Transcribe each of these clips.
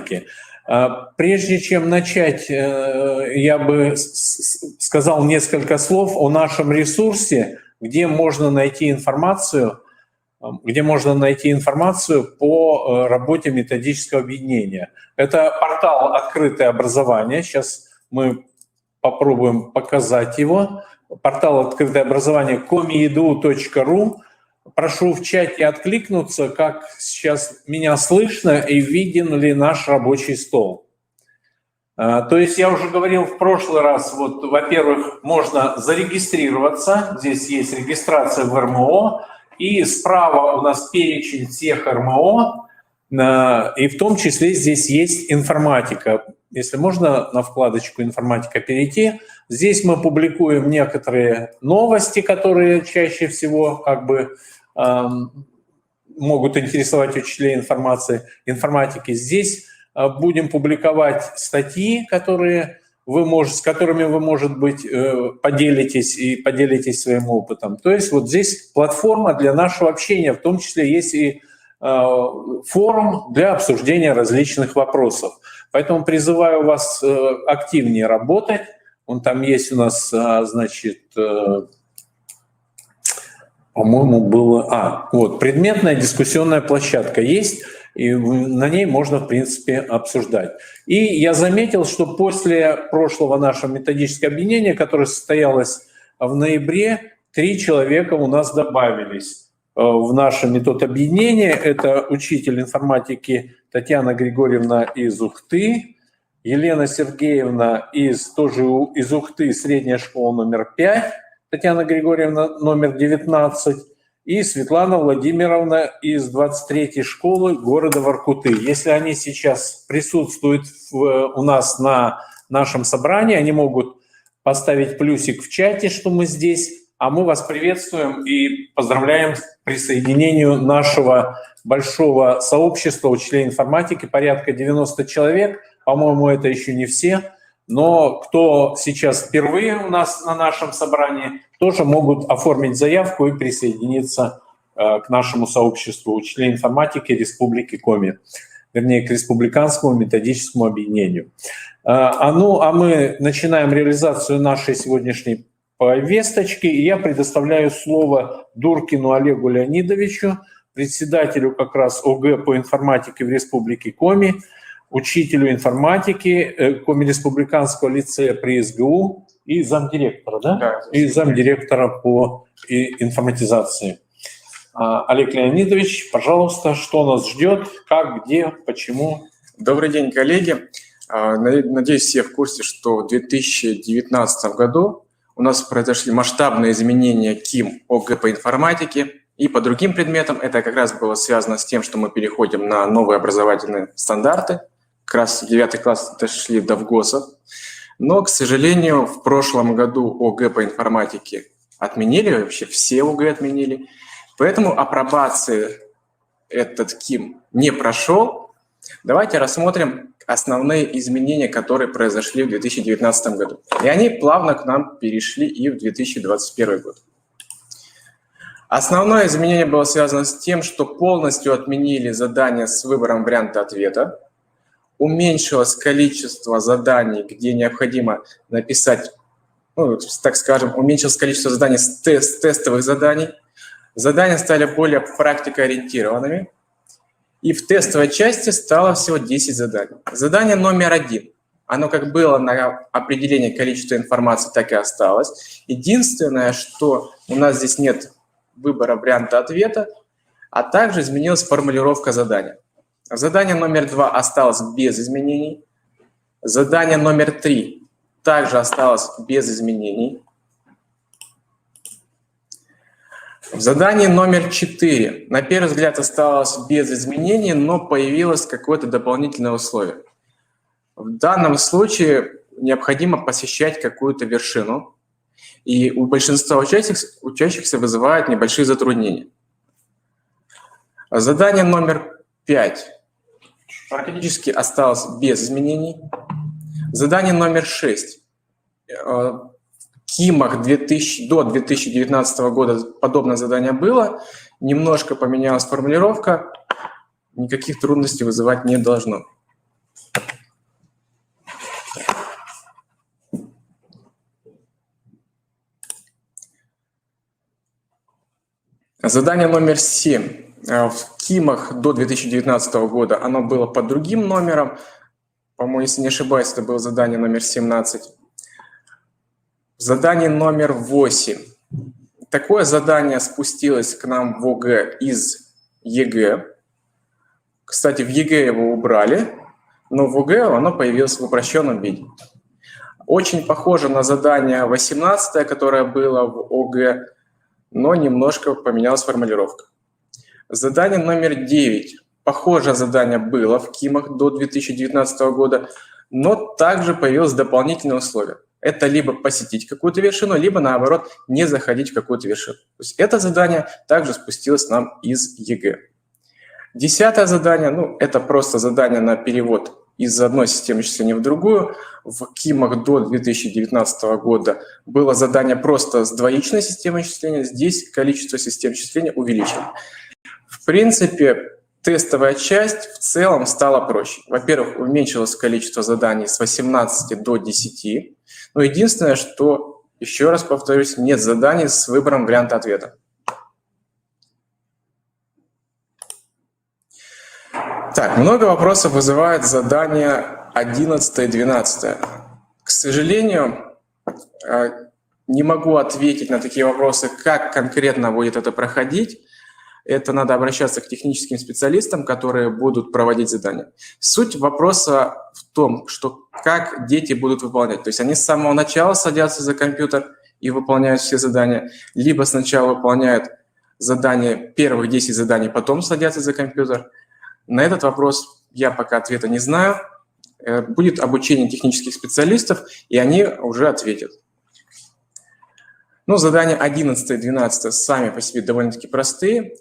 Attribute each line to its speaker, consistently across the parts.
Speaker 1: информатики. Прежде чем начать, я бы сказал несколько слов о нашем ресурсе, где можно найти информацию по работе методического объединения. Это портал «Открытое образование». Сейчас мы попробуем показать его. Портал «Открытое образование» komi.edu.ru. Прошу в чате откликнуться, как сейчас меня слышно и виден ли наш рабочий стол. То есть я уже говорил в прошлый раз, вот, во-первых, можно зарегистрироваться. Здесь есть регистрация в РМО. И справа у нас перечень всех РМО, и в том числе здесь есть информатика. Если можно на вкладочку «Информатика» перейти, здесь мы публикуем некоторые новости, которые чаще всего могут интересовать учителей информатики. Здесь будем публиковать статьи, с которыми вы, может быть, поделитесь своим опытом. То есть вот здесь платформа для нашего общения, в том числе есть и форум для обсуждения различных вопросов. Поэтому призываю вас активнее работать. Вон там есть у нас, по-моему, было... Вот, предметная дискуссионная площадка есть, и на ней можно, в принципе, обсуждать. И я заметил, что после прошлого нашего методического объединения, которое состоялось в ноябре, 3 человека у нас добавились в наше методобъединение. Это учитель информатики Татьяна Григорьевна из Ухты, Елена Сергеевна тоже из Ухты, средняя школа номер 5, Татьяна Григорьевна номер 19, и Светлана Владимировна из 23-й школы города Воркуты. Если они сейчас присутствуют у нас на нашем собрании, они могут поставить плюсик в чате, что мы здесь, а мы вас приветствуем и поздравляем с присоединением нашего большого сообщества учителей информатики, порядка 90 человек. По-моему, это еще не все, но кто сейчас впервые у нас на нашем собрании, тоже могут оформить заявку и присоединиться к нашему сообществу учителей информатики Республики Коми, вернее, к Республиканскому методическому объединению. А мы начинаем реализацию нашей сегодняшней повесточки, и я предоставляю слово Дуркину Олегу Леонидовичу, председателю как раз ОГЭ по информатике в Республике Коми, учителю информатики Коми-республиканского лицея при СГУ и замдиректора, да? Да, и замдиректора по информатизации. Олег Леонидович, пожалуйста, что нас ждет, как, где, почему?
Speaker 2: Добрый день, коллеги. Надеюсь, все в курсе, что в 2019 году у нас произошли масштабные изменения КИМ ОГЭ по информатике и по другим предметам. Это как раз было связано с тем, что мы переходим на новые образовательные стандарты. Как раз в 9 класс дошли до ВГОСов. Но, к сожалению, в прошлом году ОГЭ по информатике отменили, вообще все ОГЭ отменили. Поэтому апробации этот КИМ не прошел. Давайте рассмотрим основные изменения, которые произошли в 2019 году. И они плавно к нам перешли и в 2021 год. Основное изменение было связано с тем, что полностью отменили задания с выбором варианта ответа, уменьшилось количество заданий, где необходимо написать, так скажем, уменьшилось количество заданий с тестовых заданий. Задания стали более практикоориентированными. И в тестовой части стало всего 10 заданий. Задание номер 1. Оно как было на определение количества информации, так и осталось. Единственное, что у нас здесь нет выбора варианта ответа, а также изменилась формулировка задания. Задание номер 2 осталось без изменений. Задание номер 3 также осталось без изменений. В задании номер 4 на первый взгляд осталось без изменений, но появилось какое-то дополнительное условие. В данном случае необходимо посещать какую-то вершину, и у большинства учащихся вызывает небольшие затруднения. Задание номер 5 практически осталось без изменений. Задание номер 6. В КИМах до 2019 года подобное задание было. Немножко поменялась формулировка. Никаких трудностей вызывать не должно. Задание номер 7. В КИМах до 2019 года оно было под другим номером. По-моему, если не ошибаюсь, это было задание номер 17. Задание номер 8. Такое задание спустилось к нам в ОГЭ из ЕГЭ. Кстати, в ЕГЭ его убрали, но в ОГЭ оно появилось в упрощенном виде. Очень похоже на задание 18, которое было в ОГЭ, но немножко поменялась формулировка. Задание номер 9. Похожее задание было в КИМах до 2019 года, но также появилось дополнительное условие. Это либо посетить какую-то вершину, либо, наоборот, не заходить в какую-то вершину. То есть это задание также спустилось нам из ЕГЭ. 10-е задание, это просто задание на перевод из одной системы числения в другую. В КИМах до 2019 года было задание просто с двоичной системой числения. Здесь количество систем числения увеличено. В принципе, тестовая часть в целом стала проще. Во-первых, уменьшилось количество заданий с 18 до 10. Но единственное, что, еще раз повторюсь, нет заданий с выбором варианта ответа. Так, много вопросов вызывает задание 11 и 12. К сожалению, не могу ответить на такие вопросы, как конкретно будет это проходить. Это надо обращаться к техническим специалистам, которые будут проводить задания. Суть вопроса в том, что как дети будут выполнять. То есть они с самого начала садятся за компьютер и выполняют все задания, либо сначала выполняют задания, первых 10 заданий, потом садятся за компьютер. На этот вопрос я пока ответа не знаю. Будет обучение технических специалистов, и они уже ответят. Задания 11 и 12 сами по себе довольно-таки простые.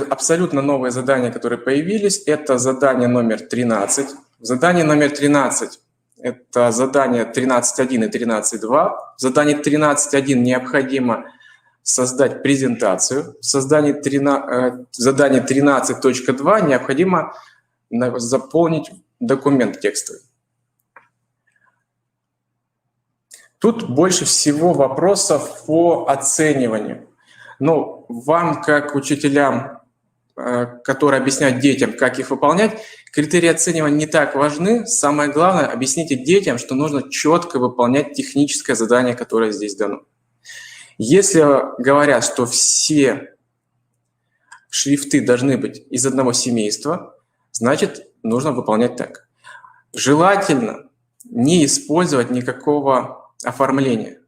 Speaker 2: Абсолютно новые задания, которые появились, это задание номер 13. Задание номер 13 – это задание 13.1 и 13.2. В задании 13.1 необходимо создать презентацию. В задании 13.2 необходимо заполнить документ текстовый. Тут больше всего вопросов по оцениванию. Вам, как учителям, которые объясняют детям, как их выполнять, критерии оценивания не так важны. Самое главное – объясните детям, что нужно четко выполнять техническое задание, которое здесь дано. Если говорят, что все шрифты должны быть из одного семейства, значит, нужно выполнять так. Желательно не использовать никакого оформления.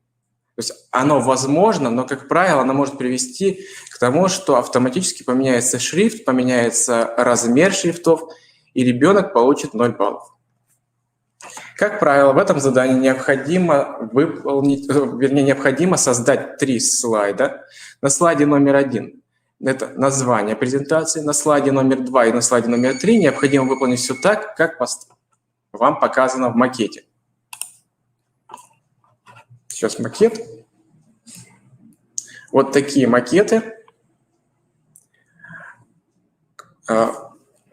Speaker 2: То есть оно возможно, но, как правило, оно может привести к тому, что автоматически поменяется шрифт, поменяется размер шрифтов, и ребенок получит 0 баллов. Как правило, в этом задании необходимо создать 3 слайда. На слайде номер 1 это название презентации, на слайде номер 2 и на слайде номер 3 необходимо выполнить все так, как вам показано в макете. Сейчас макет. Вот такие макеты.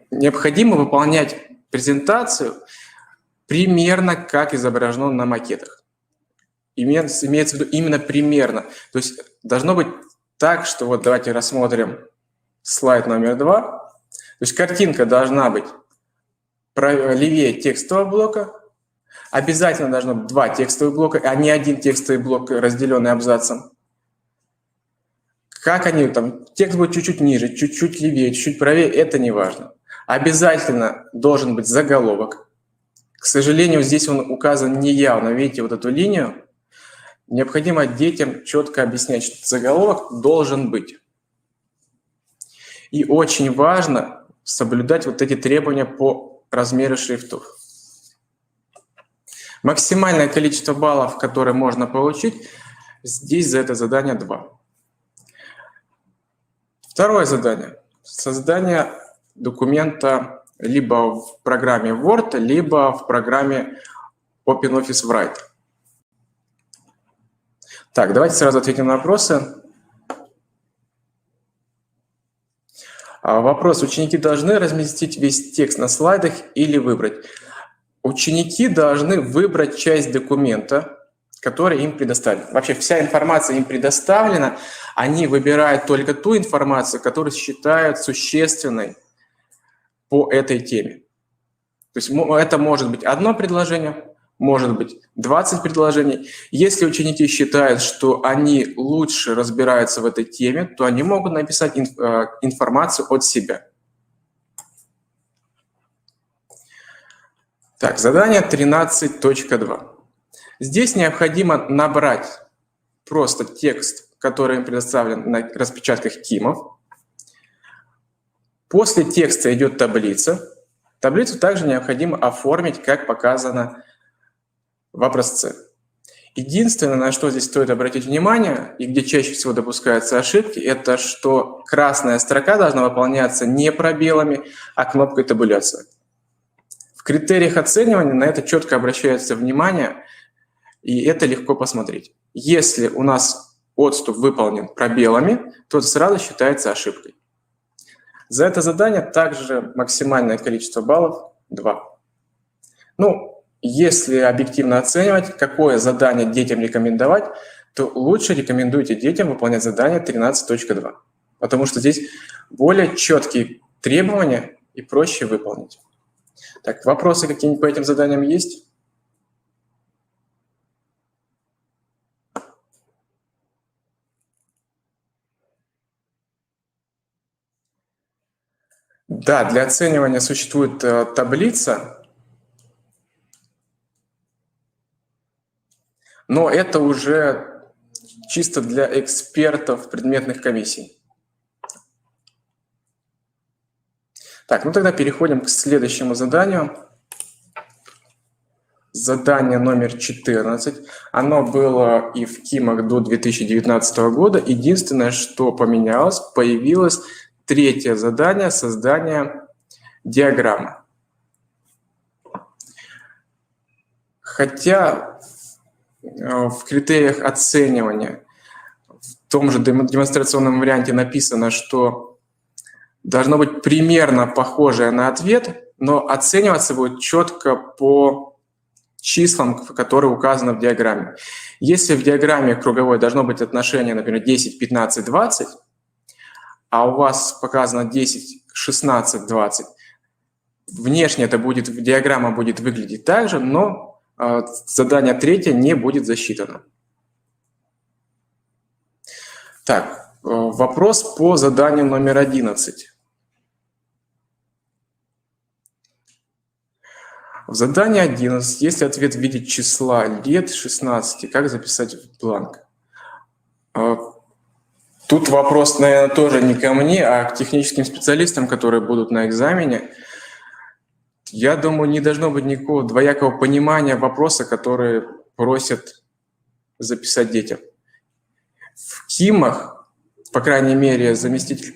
Speaker 2: Необходимо выполнять презентацию примерно как изображено на макетах. Имеется в виду именно примерно. То есть должно быть так, что давайте рассмотрим слайд номер 2. То есть картинка должна быть левее текстового блока. Обязательно должно быть 2 текстовых блока, а не один текстовый блок, разделенный абзацем. Как они там, текст будет чуть-чуть ниже, чуть-чуть левее, чуть-чуть правее, это не важно. Обязательно должен быть заголовок. К сожалению, здесь он указан неявно. Видите вот эту линию? Необходимо детям четко объяснять, что заголовок должен быть. И очень важно соблюдать вот эти требования по размеру шрифтов. Максимальное количество баллов, которые можно получить, здесь за это задание 2. Второе задание. Создание документа либо в программе Word, либо в программе OpenOffice Writer. Так, давайте сразу ответим на вопросы. Вопрос. Ученики должны разместить весь текст на слайдах или выбрать? Ученики должны выбрать часть документа, который им предоставлен. Вообще вся информация им предоставлена. Они выбирают только ту информацию, которую считают существенной по этой теме. То есть это может быть одно предложение, может быть 20 предложений. Если ученики считают, что они лучше разбираются в этой теме, то они могут написать информацию от себя. Так, задание 13.2. Здесь необходимо набрать просто текст, который им предоставлен на распечатках КИМов. После текста идет таблица. Таблицу также необходимо оформить, как показано в образце. Единственное, на что здесь стоит обратить внимание, и где чаще всего допускаются ошибки, это что красная строка должна выполняться не пробелами, а кнопкой табуляции. В критериях оценивания на это четко обращается внимание, и это легко посмотреть. Если у нас отступ выполнен пробелами, то это сразу считается ошибкой. За это задание также максимальное количество баллов 2. Ну, если объективно оценивать, какое задание детям рекомендовать, то лучше рекомендуйте детям выполнять задание 13.2, потому что здесь более четкие требования и проще выполнить. Так, вопросы какие-нибудь по этим заданиям есть? Да, для оценивания существует таблица, но это уже чисто для экспертов предметных комиссий. Так, ну тогда переходим к следующему заданию. Задание номер 14. Оно было и в КИМах до 2019 года. Единственное, что поменялось, появилось третье задание – создание диаграммы. Хотя в критериях оценивания в том же демонстрационном варианте написано, что должно быть примерно похожее на ответ, но оцениваться будет четко по числам, которые указаны в диаграмме. Если в диаграмме круговой должно быть отношение, например, 10, 15, 20, а у вас показано 10, 16, 20, внешне это будет, диаграмма будет выглядеть так же, но задание третье не будет засчитано. Так, вопрос по заданию номер 11. В задании 11, если ответ в виде числа лет 16, как записать в бланк? Тут вопрос, наверное, тоже не ко мне, а к техническим специалистам, которые будут на экзамене. Я думаю, не должно быть никакого двоякого понимания вопроса, который просят записать детям. В КИМах, по крайней мере, заместитель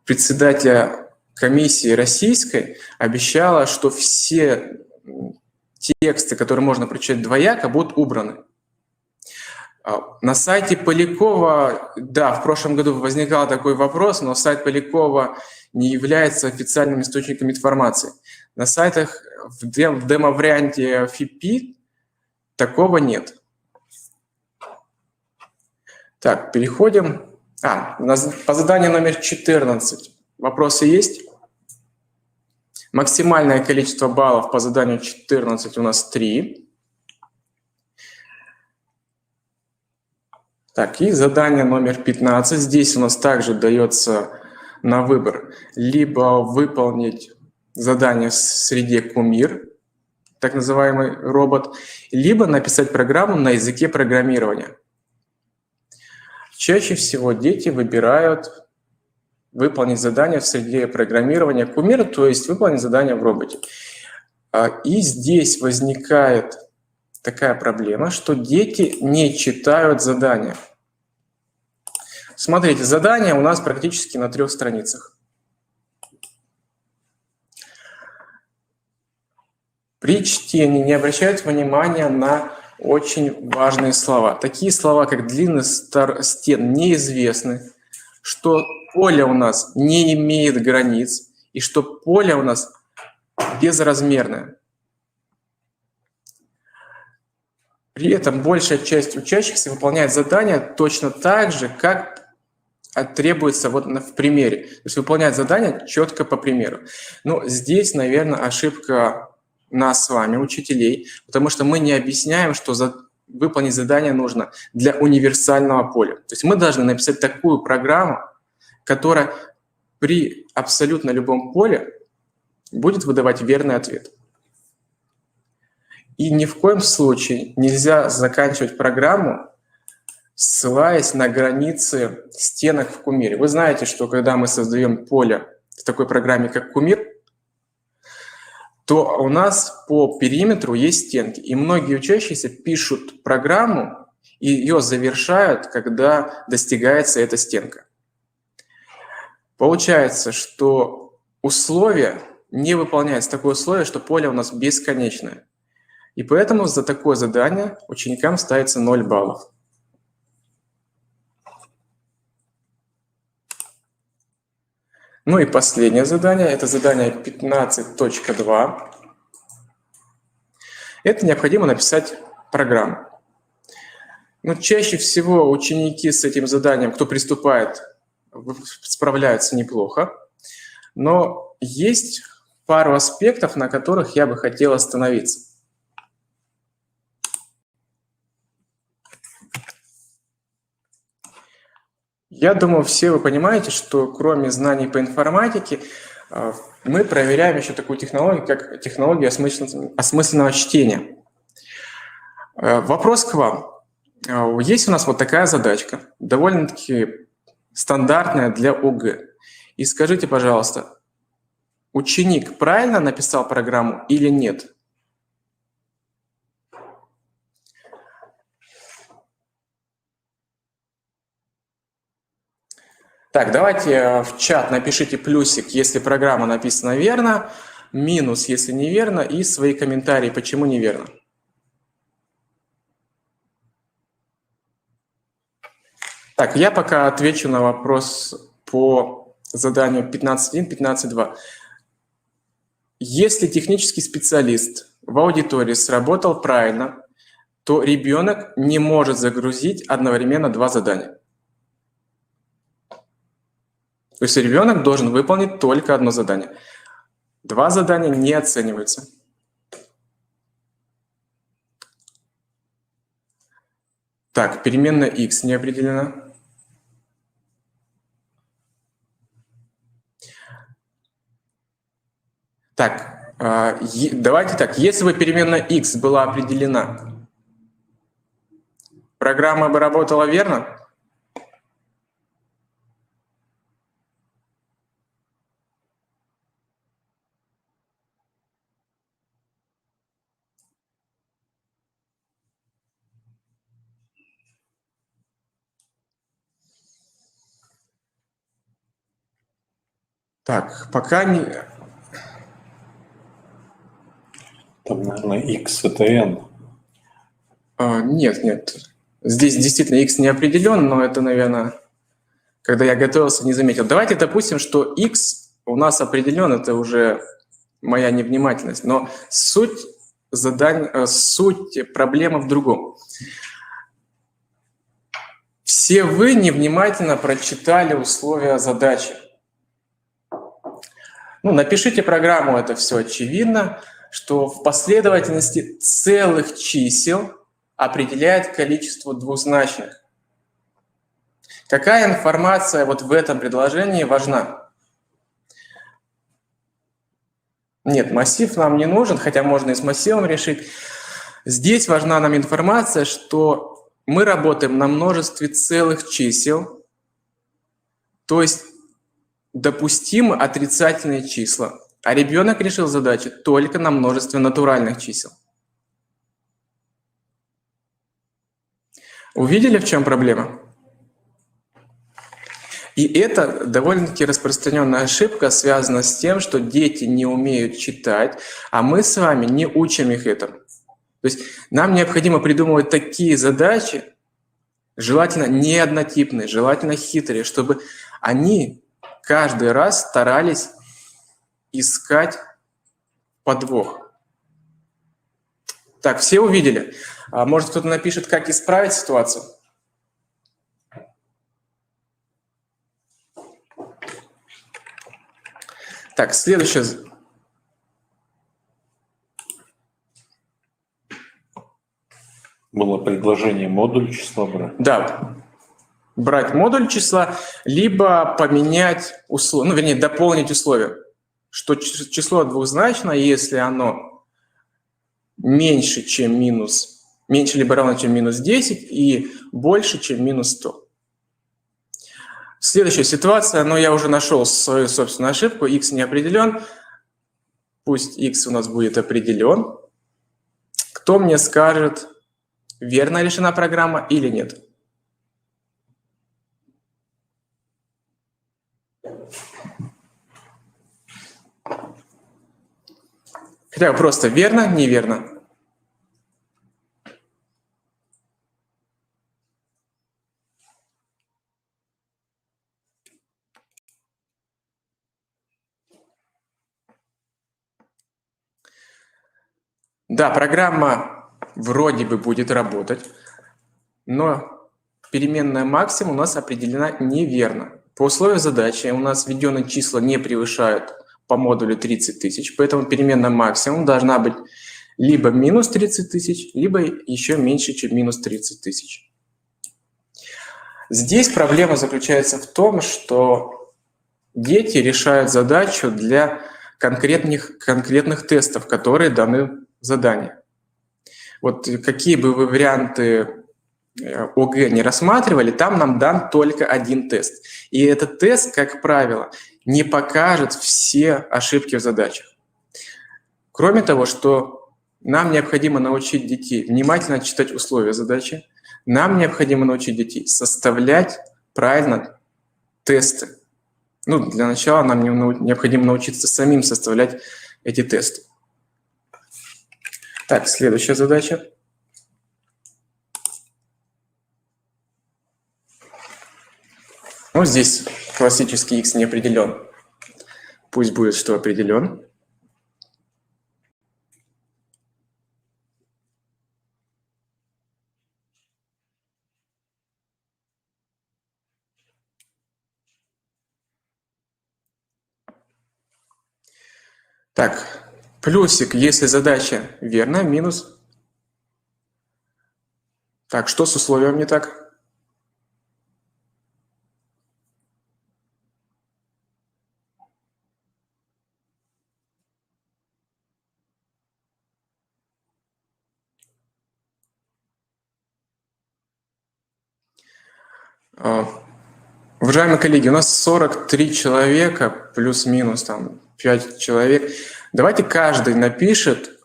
Speaker 2: председателя комиссии российской обещала, что все тексты, которые можно прочитать двояко, будут убраны. На сайте Полякова, да, в прошлом году возникал такой вопрос, но сайт Полякова не является официальным источником информации. На сайтах в демо-варианте FIPI такого нет. Так, переходим. По заданию номер 14 вопросы есть? Максимальное количество баллов по заданию 14 у нас 3. Так, и задание номер 15. Здесь у нас также дается на выбор либо выполнить задание в среде Кумир, так называемый робот, либо написать программу на языке программирования. Чаще всего дети выбирают выполнить задание в среде программирования Кумир, то есть выполнить задание в роботе. И здесь возникает такая проблема, что дети не читают задания. Смотрите, задание у нас практически на 3 страницах. При чтении не обращают внимания на очень важные слова. Такие слова, как длины стен, неизвестны, что поле у нас не имеет границ и что поле у нас безразмерное. При этом большая часть учащихся выполняет задания точно так же, как требуется вот в примере. То есть выполняет задания четко по примеру. Но здесь, наверное, ошибка нас с вами, учителей, потому что мы не объясняем, что выполнить задание нужно для универсального поля. То есть мы должны написать такую программу, которая при абсолютно любом поле будет выдавать верный ответ. И ни в коем случае нельзя заканчивать программу, ссылаясь на границы стенок в кумире. Вы знаете, что когда мы создаем поле в такой программе, как кумир, то у нас по периметру есть стенки. И многие учащиеся пишут программу и ее завершают, когда достигается эта стенка. Получается, что условие не выполняется. Такое условие, что поле у нас бесконечное. И поэтому за такое задание ученикам ставится 0 баллов. Ну и последнее задание, это задание 15.2. Это необходимо написать программу. Но чаще всего ученики с этим заданием, кто приступает, справляются неплохо. Но есть пару аспектов, на которых я бы хотел остановиться. Я думаю, все вы понимаете, что кроме знаний по информатике, мы проверяем еще такую технологию, как технология осмысленного чтения. Вопрос к вам. Есть у нас вот такая задачка, довольно-таки стандартная для ОГЭ. И скажите, пожалуйста, ученик правильно написал программу или нет? Так, давайте в чат напишите плюсик, если программа написана верно, минус, если неверно, и свои комментарии, почему неверно. Так, я пока отвечу на вопрос по заданию 15.1, 15.2. Если технический специалист в аудитории сработал правильно, то ребенок не может загрузить одновременно 2 задания. То есть ребенок должен выполнить только одно задание. 2 задания не оцениваются. Так, переменная x не определена. Так, давайте так. Если бы переменная x была определена, программа бы работала верно? Так, пока не...
Speaker 1: Там, наверное, x это n.
Speaker 2: Нет, нет. Здесь действительно x не определен, но это, наверное, когда я готовился, не заметил. Давайте допустим, что x у нас определен, это уже моя невнимательность. Но суть проблемы в другом. Все вы невнимательно прочитали условия задачи. Ну, напишите программу, это все очевидно, что в последовательности целых чисел определяет количество двузначных. Какая информация вот в этом предложении важна? Нет, массив нам не нужен, хотя можно и с массивом решить. Здесь важна нам информация, что мы работаем на множестве целых чисел, то есть допустимы отрицательные числа, а ребенок решил задачу только на множестве натуральных чисел. Увидели, в чем проблема? И это довольно-таки распространенная ошибка, связана с тем, что дети не умеют читать, а мы с вами не учим их этому. То есть нам необходимо придумывать такие задачи, желательно не однотипные, желательно хитрые, чтобы они каждый раз старались искать подвох. Так, все увидели? Может, кто-то напишет, как исправить ситуацию? Так, следующее.
Speaker 1: Было предложение модуль числа брать.
Speaker 2: Да, брать модуль числа, либо поменять условия, ну, вернее, дополнить условия, что число двухзначно, если оно меньше, чем меньше либо равно, чем минус 10, и больше, чем минус 100. Следующая ситуация, но я уже нашел свою собственную ошибку, x не определен, пусть x у нас будет определен. Кто мне скажет, верно решена программа или нет? Хотя бы просто верно, неверно. Да, программа вроде бы будет работать, но переменная максимум у нас определена неверно. По условию задачи у нас введенные числа не превышают по модулю 30 тысяч, поэтому переменная максимум должна быть либо минус 30 тысяч, либо еще меньше, чем минус 30 тысяч. Здесь проблема заключается в том, что дети решают задачу для конкретных тестов, которые даны в задании. Вот какие бы вы варианты ОГЭ не рассматривали, там нам дан только один тест. И этот тест, как правило, не покажет все ошибки в задачах. Кроме того, что нам необходимо научить детей внимательно читать условия задачи, нам необходимо научить детей составлять правильно тесты. Ну, для начала нам необходимо научиться самим составлять эти тесты. Так, следующая задача. Вот здесь классический x не определен. Пусть будет, что определен. Так, плюсик, если задача верна, минус. Так, что с условием не так? Уважаемые коллеги, у нас 43 человека, плюс-минус там 5 человек. Давайте каждый напишет,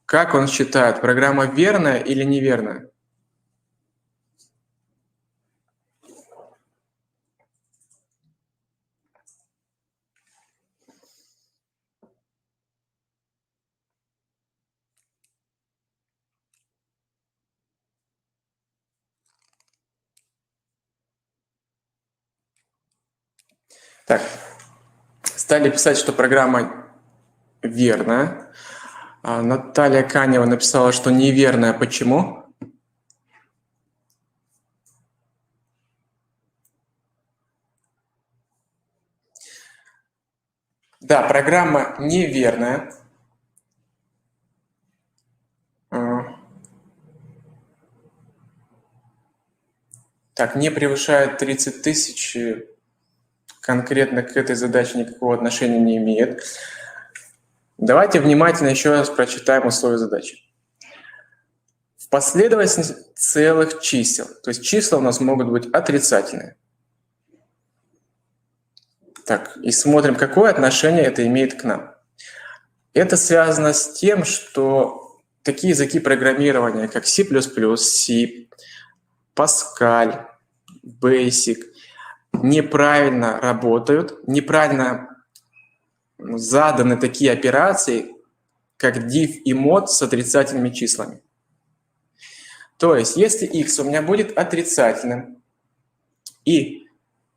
Speaker 2: как он считает, программа верная или неверная. Так, стали писать, что программа верная. Наталья Канева написала, что неверная. Почему? Да, программа неверная. Так, не превышает 30 тысяч, конкретно к этой задаче никакого отношения не имеет. Давайте внимательно еще раз прочитаем условия задачи. В последовательности целых чисел, то есть числа у нас могут быть отрицательные. Так, и смотрим, какое отношение это имеет к нам. Это связано с тем, что такие языки программирования, как C++, C, Pascal, Basic, неправильно работают, неправильно заданы такие операции, как div и mod с отрицательными числами. То есть, если x у меня будет отрицательным и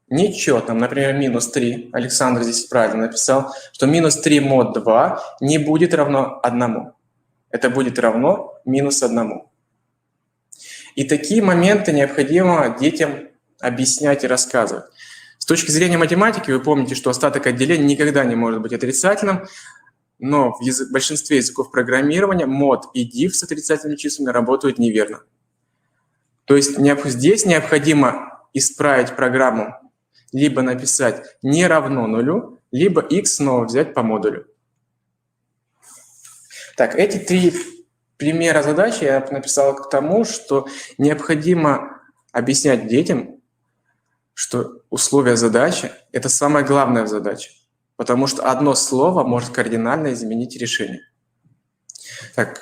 Speaker 2: нечетным, например, минус 3, Александр здесь правильно написал, что минус 3 мод 2 не будет равно 1. Это будет равно минус 1. И такие моменты необходимо детям объяснять и рассказывать. С точки зрения математики вы помните, что остаток отделения никогда не может быть отрицательным, но в большинстве языков программирования mod и div с отрицательными числами работают неверно. То есть здесь необходимо исправить программу, либо написать не равно нулю, либо x снова взять по модулю. Так, эти 3 примера задачи я написал к тому, что необходимо объяснять детям, что условия задачи – это самая главная задача, потому что одно слово может кардинально изменить решение. Так,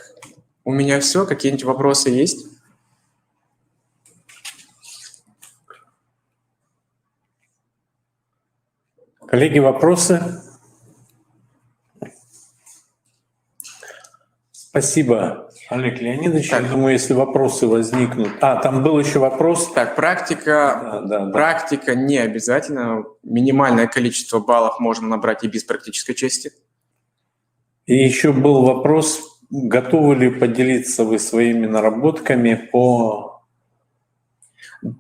Speaker 2: у меня все. Какие-нибудь вопросы есть?
Speaker 1: Коллеги, вопросы? Спасибо, Олег Леонидович.
Speaker 2: Так.
Speaker 1: Я думаю, если вопросы возникнут... там был еще вопрос.
Speaker 2: Так, практика не обязательно. Минимальное количество баллов можно набрать и без практической части.
Speaker 1: И еще был вопрос, готовы ли поделиться вы своими наработками по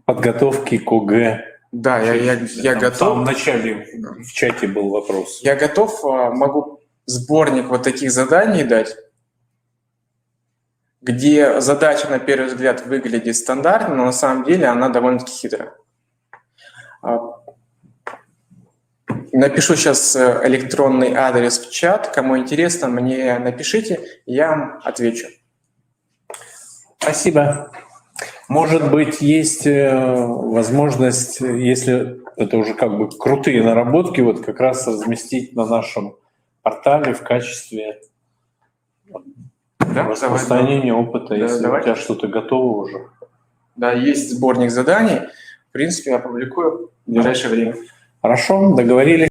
Speaker 1: подготовке к ОГЭ?
Speaker 2: Да, я готов.
Speaker 1: В самом начале в чате был вопрос.
Speaker 2: Я готов, могу сборник вот таких заданий дать, где задача на первый взгляд выглядит стандартно, но на самом деле она довольно-таки хитрая. Напишу сейчас электронный адрес в чат. Кому интересно, мне напишите, я вам отвечу.
Speaker 1: Спасибо. Может быть, есть возможность, если это уже как бы крутые наработки, вот как раз разместить на нашем портале в качестве распространения опыта,
Speaker 2: Да,
Speaker 1: если
Speaker 2: давайте.
Speaker 1: у тебя что-то готово уже.
Speaker 2: Да, есть сборник заданий. В принципе, я опубликую в ближайшее время.
Speaker 1: Хорошо, договорились.